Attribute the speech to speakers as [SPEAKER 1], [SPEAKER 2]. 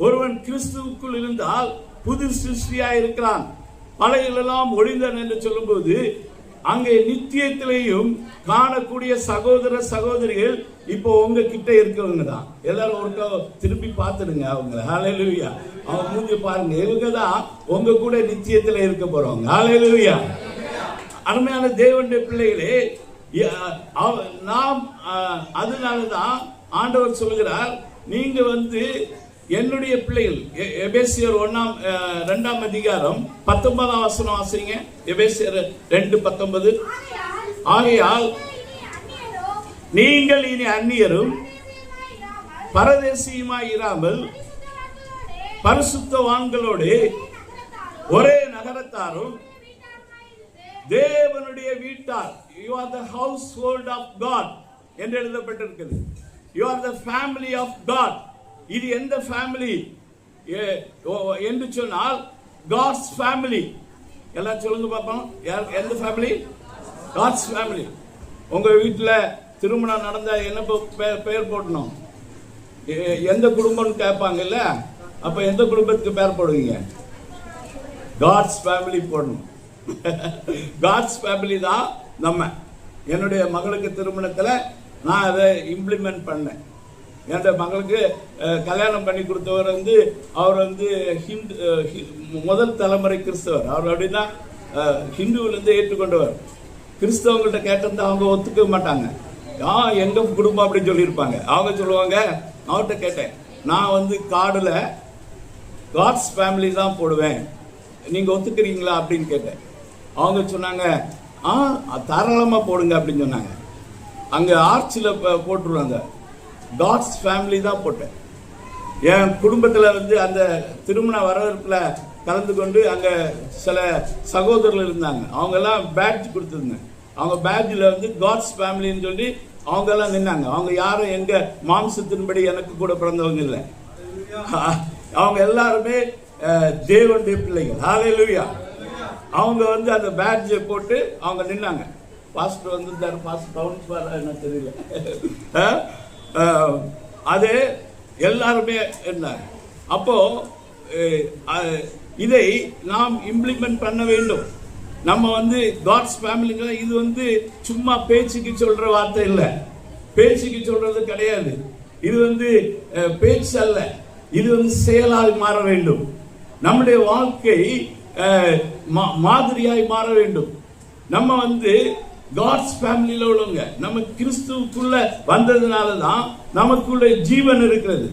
[SPEAKER 1] ஒருவன் கிறிஸ்துவுக்குள் இருந்தால் புது சிருஷ்டியா இருக்கிறான், பழையெல்லாம் ஒழிந்தன என்று சொல்லும்போது அங்கே நித்தியத்திலையும் காணக்கூடிய சகோதர சகோதரிகள் இப்போ உங்க கிட்ட இருக்கவங்க தான். எல்லாரும் ஒரு திருப்பி பார்த்துடுங்க அவங்க. ஹல்லேலூயா. அவங்க மூஞ்சி பாருங்க. இவங்க தான் உங்க கூட நித்தியத்துல இருக்க போறவங்க. ஹல்லேலூயா. அருமையான தேவனுடைய பிள்ளைகளே, நாம் அதனாலதான் ஆண்டவர் சொல்கிறார், நீங்க என்னுடைய பிள்ளைகள். எபேசியர் 2ஆம் அதிகாரம் 19ஆம் வசனம் வாசிங்க. எபேசியர் 2:19. ஆகையால் நீங்கள் இனி அந்நியரும் பரதேசியுமாய் இராமல் பரிசுத்தவான்களோடு ஒரே நகரத்தாரும் தேவனுடைய வீட்டார். You are the household of God என்று எழுதப்பட்டிருக்கிறது. You are the family of God. இது எந்த ஃபேமிலி என்று சொன்னால் காட்ஸ் ஃபேமிலி. எல்லாம் சொல்லுங்க பாப்போம். எந்த ஃபேமிலி? God's family. உங்க வீட்டில் திருமணம் நடந்தா என்ன பெயர் போடணும்? எந்த குடும்பம்னு கேட்பாங்கல்ல, அப்ப எந்த குடும்பத்துக்கு பெயர் போடுவீங்க? காட்ஸ் ஃபேமிலி போடணும். காட்ஸ் ஃபேமிலி தான் நம்ம. என்னுடைய மகளுக்கு திருமணத்தில் நான் அதை இம்ப்ளிமெண்ட் பண்ணேன். என்னுடைய மகளுக்கு கல்யாணம் பண்ணி கொடுத்தவர் அவர் முதல் தலைமுறை கிறிஸ்தவர். அவர் அப்படின்னா ஹிந்துவிலிருந்து ஏற்றுக்கொண்டவர். கிறிஸ்தவங்கள்ட்ட கேட்டிருந்தா அவங்க ஒத்துக்க மாட்டாங்க. எங்க குடும்பம் அப்படின்னு சொல்லியிருப்பாங்க. அவங்க சொல்லுவாங்க, அவர்கிட்ட கேட்டேன், நான் கார்டுல காட்ஸ் ஃபேமிலி தான் போடுவேன், நீங்க ஒத்துக்கிறீங்களா அப்படின்னு கேட்டேன். அவங்க சொன்னாங்க, தாராளமா போடுங்க அப்படின்னு சொன்னாங்க. அங்க ஆர்ச்சில் போட்டுருவாங்க, காட்ஸ் ஃபேமிலி தான் போட்டேன். என் குடும்பத்தில் அந்த திருமண வரவேற்பில் கலந்து கொண்டு அங்கே சில சகோதரர்கள் இருந்தாங்க. அவங்கெல்லாம் பேட்ஜ் கொடுத்துருந்தாங்க. அவங்க பேட்ஜில் காட்ஸ் ஃபேமிலின்னு சொல்லி அவங்கெல்லாம் நின்னாங்க. அவங்க யாரும் எங்க மாம்சத்தின்படி எனக்கு கூட பிறந்தவங்க இல்லை. அவங்க எல்லாருமே தேவனுடைய பிள்ளைகள். ஹல்லேலூயா. அவங்க அந்த பேட்ஜை போட்டு அவங்க நின்னாங்க. பாஸ்டர் வந்திருந்தாரு. பாஸ்டர் கவுன்ஸ் என்ன தெரியல. அது எல்லாருமே இருந்தாங்க. அப்போ இதை நாம் இம்ப்ளிமெண்ட் பண்ண வேண்டும். நம்ம காட்ஸ் ஃபேமிலிங்க. இது சும்மா பேச்சுக்கு சொல்ற வார்த்தை இல்லை, பேச்சுக்கு சொல்றது கிடையாது. இது பேச்சு அல்ல, இது செயலால் மாற வேண்டும். நம்முடைய வாழ்க்கை மாதிரியாய் மாற வேண்டும். நம்ம காட்ஸ் ஃபேமிலியில உள்ளவங்க. நம்ம கிறிஸ்துவுக்குள்ள வந்ததுனால தான் நமக்குள்ள ஜீவன் இருக்கிறது.